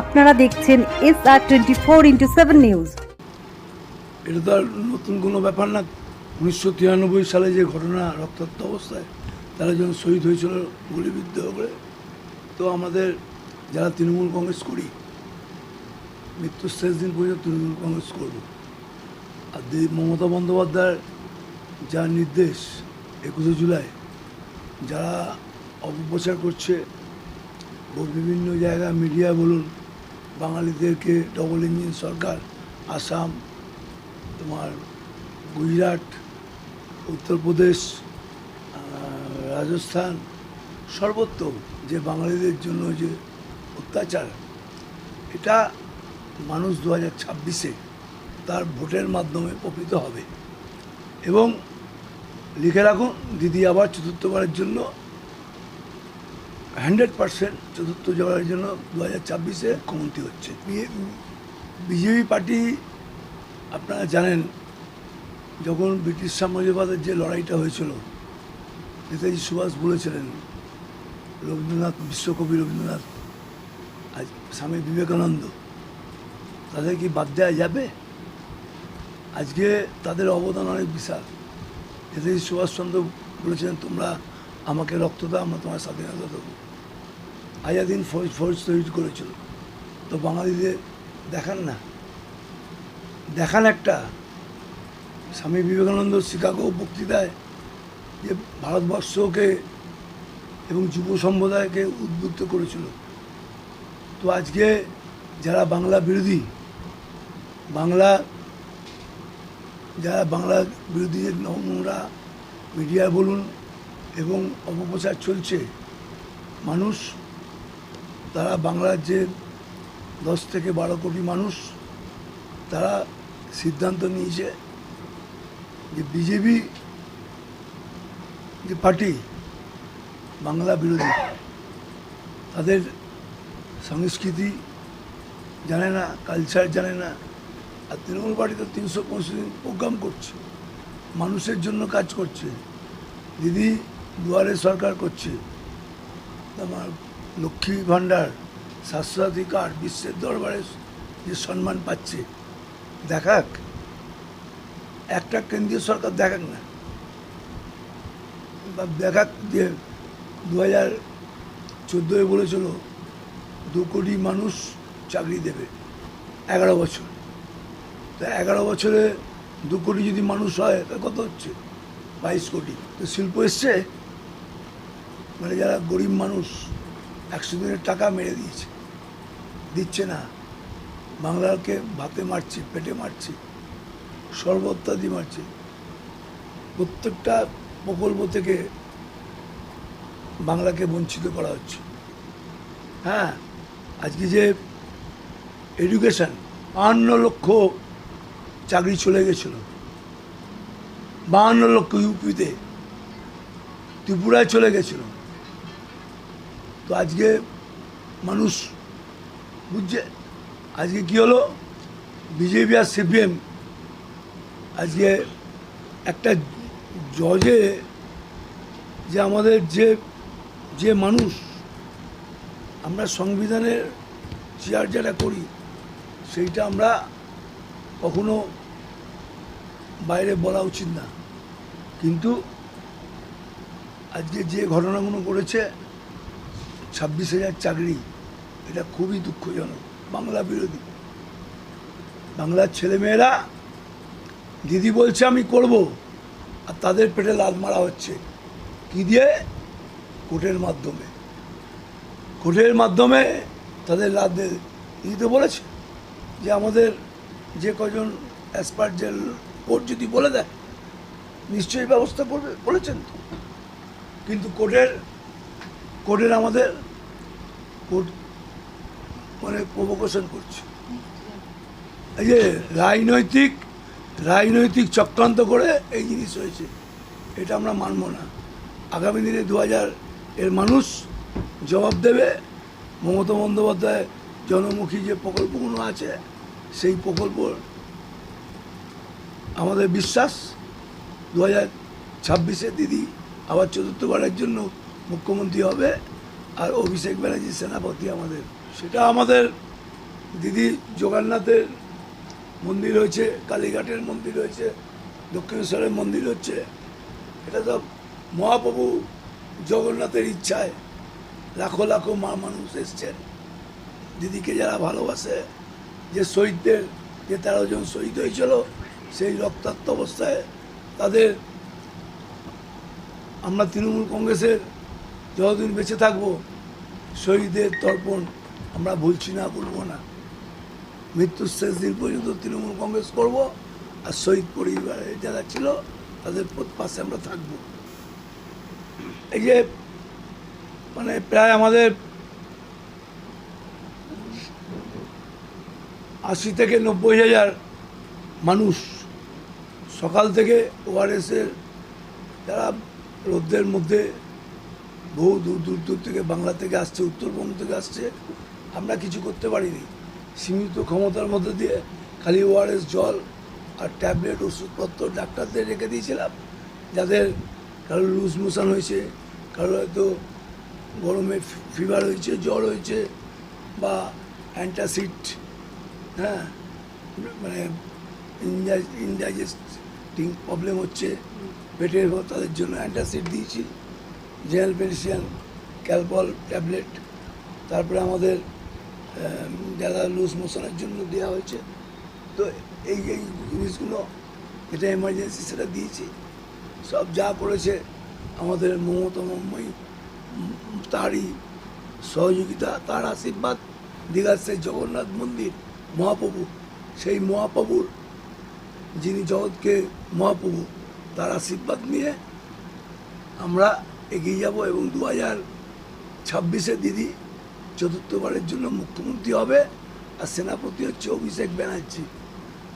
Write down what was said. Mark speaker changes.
Speaker 1: আপনারা দেখছেন SR24x7 news.
Speaker 2: এটা তো আর নতুন কোনো ব্যাপার না। 1993 সালে যে ঘটনা, রক্তাক্ত অবস্থায় তারা যখন শহীদ হয়েছিল গুলিবিদ্ধ করে, তো আমাদের যারা তৃণমূল কংগ্রেস করি, মৃত্যুর শেষ দিন পর্যন্ত তৃণমূল কংগ্রেস করব। আর মমতা বন্দ্যোপাধ্যায়ের যা নির্দেশ 21শে জুলাই, যারা অপপ্রচার করছে বিভিন্ন জায়গায়, মিডিয়া বলুন, বাঙালিদেরকে ডবল ইঞ্জিন সরকার, আসাম, তোমার গুজরাট, উত্তরপ্রদেশ, রাজস্থান, সর্বত্র যে বাঙালিদের জন্য যে অত্যাচার, এটা মানুষ 2026-এ তার ভোটের মাধ্যমে প্রকৃত হবে। এবং লিখে রাখুন, দিদি আবার চতুর্থবারের জন্য 100% চতুর্থবারের জন্য 2026-এ মুখ্যমন্ত্রী হচ্ছে। বিজেপি পার্টি, আপনারা জানেন, যখন ব্রিটিশ সাম্রাজ্যবাদের যে লড়াইটা হয়েছিল, নেতাজি সুভাষ বলেছিলেন, রবীন্দ্রনাথ, বিশ্বকবি রবীন্দ্রনাথ, আজ স্বামী বিবেকানন্দ, তাদের কি বাদ দেওয়া যাবে? আজকে তাদের অবদান অনেক বিশাল। নেতাজি সুভাষচন্দ্র বলেছিলেন, তোমরা আমাকে রক্ত দাও, আমরা তোমার স্বাধীনতা দেবো। আজাদিন ফৌজ তৈরি করেছিল। তো বাঙালিদের দেখান না, দেখান একটা। স্বামী বিবেকানন্দ শিকাগো বক্তৃতায় যে ভারতবর্ষকে এবং যুব সম্প্রদায়কে উদ্বুদ্ধ করেছিল। তো আজকে যারা বাংলা বিরোধী, যারা বাংলা বিরোধী নোংরা মিডিয়া বলুন এবং অপপ্রচার চলছে, মানুষ, তারা বাংলার যে 10 থেকে 12 কোটি মানুষ, তারা সিদ্ধান্ত নিয়েছে যে বিজেপি যে পার্টি বাংলা বিরোধী, তাদের সংস্কৃতি জানে না, কালচার জানে না। আর তৃণমূল পার্টি তো 365 দিন প্রোগ্রাম করছে, মানুষের জন্য কাজ করছে। দিদি দুয়ারে সরকার করছে, আমার লক্ষ্মী ভাণ্ডার, স্বাস্থ্যসাথী কার্ড, বিশ্বের দরবারে যে সম্মান পাচ্ছে, দেখাক। একটা কেন্দ্রীয় সরকার দেখাক না, দেখাক যে 2014-এ বলেছিল 2 কোটি মানুষ চাকরি দেবে 11 বছর। তা 11 বছরে 2 কোটি যদি মানুষ হয়, তা কত হচ্ছে? 22 কোটি। তো শিল্প এসছে, মানে যারা গরিব মানুষ 100 দিনের টাকা মেরে দিচ্ছে না। বাংলাকে ভাতে মারছে, পেটে মারছে, সর্বত্যাদি মারছে। প্রত্যেকটা প্রকল্প থেকে বাংলাকে বঞ্চিত করা হচ্ছে। হ্যাঁ, আজকে যে এডুকেশন, 52 লক্ষ চাকরি চলে গেছিল, 52 লক্ষ ইউপিতে, ত্রিপুরায় চলে গেছিল। তো আজকে মানুষ বুঝছে। আজকে কি হলো, বিজেপি আর সিপিএম আজকে একটা জজে, যে আমাদের যে মানুষ, আমরা সংবিধানের চেয়ার যেটা করি, সেইটা আমরা কখনো বাইরে বলা উচিত না। কিন্তু আজকে যে ঘটনাগুলো করেছে, 26,000 চাকরি, এটা খুবই দুঃখজনক। বাংলা বিরোধী, বাংলার ছেলেমেয়েরা দিদি বলছে আমি করব, আর তাদের পেটে লাথ মারা হচ্ছে। কি দিয়ে? কোর্টের মাধ্যমে তাদের লাথ দিয়ে। দিদি তো বলেছে যে আমাদের যে কজন এক্সপার্ট, যে কোর্ট যদি বলে দেয় নিশ্চয়ই ব্যবস্থা করবে, বলেছেন তো। কিন্তু কোর্টের আমাদের কোর্ট মানে প্রভোকেশন করছে। এই যে রাজনৈতিক চক্রান্ত করে এই জিনিস হয়েছে, এটা আমরা মানব না। আগামী দিনে 2000 এর মানুষ জবাব দেবে। মমতা বন্দ্যোপাধ্যায় জনমুখী যে প্রকল্পগুলো আছে, সেই প্রকল্প আমাদের বিশ্বাস 2026-এ দিদি আবার চতুর্থবারের জন্য মুখ্যমন্ত্রী হবে। আর অভিষেক ব্যানার্জি সেনাপতি আমাদের সেটা আমাদের দিদি জগন্নাথের মন্দির হয়েছে, কালীঘাটের মন্দির হয়েছে, দক্ষিণেশ্বরের মন্দির হচ্ছে। এটা তো মহাপ্রভু জগন্নাথের ইচ্ছায় লাখো লাখো মানুষ এসছেন দিদিকে যারা ভালোবাসে। যে শহীদদের যে 13 জন শহীদ হয়েছিল সেই রক্তাক্ত অবস্থায় তাদের আমরা তৃণমূল কংগ্রেসের যতদিন বেঁচে থাকবো শহীদের তর্পণ আমরা ভুলছি না, ভুলবো না। মৃত্যুর শেষ দিন পর্যন্ত তৃণমূল কংগ্রেস করব, আর শহীদ পরিবারে যারা ছিল তাদের পাশে আমরা থাকবো। এই যে মানে প্রায় আমাদের 80 থেকে 90 হাজার মানুষ সকাল থেকে ওআরএসের যারা রোদ্রের মধ্যে বহু দূর দূর দূর থেকে বাংলা থেকে আসছে, উত্তরবঙ্গ থেকে আসছে। আমরা কিছু করতে পারিনি, সীমিত ক্ষমতার মধ্যে দিয়ে খালি ওআরএস জল আর ট্যাবলেট ওষুধপত্র ডাক্তারদের রেখে দিয়েছিলাম। যাদের কারো লুজ মোশন হয়েছে, কারো হয়তো গরমে ফিভার হয়েছে, জ্বর হয়েছে, বা অ্যান্টাসিড, হ্যাঁ মানে ইনডাইজেস্টিং প্রবলেম হচ্ছে পেটের, তাদের জন্য অ্যান্টাসিড দিয়েছি, জেনারেল মেডিসিন, ক্যালপল ট্যাবলেট। তারপরে আমাদের যারা লুজ মোশনের জন্য দেওয়া হয়েছে। তো এই জিনিসগুলো যেটা এমার্জেন্সি সেটা দিয়েছি। সব যা করেছে আমাদের মমতাময়ী, তারই সহযোগিতা, তার আশীর্বাদ, দীঘার সেই জগন্নাথ মন্দির মহাপ্রভু, সেই মহাপ্রভুর যিনি জগৎকে মহাপ্রভু, তার আশীর্বাদ নিয়ে আমরা এগিয়ে যাব। এবং 2026-এ দিদি চতুর্থবারের জন্য মুখ্যমন্ত্রী হবে, আর সেনাপতি হচ্ছে অভিষেক ব্যানার্জি।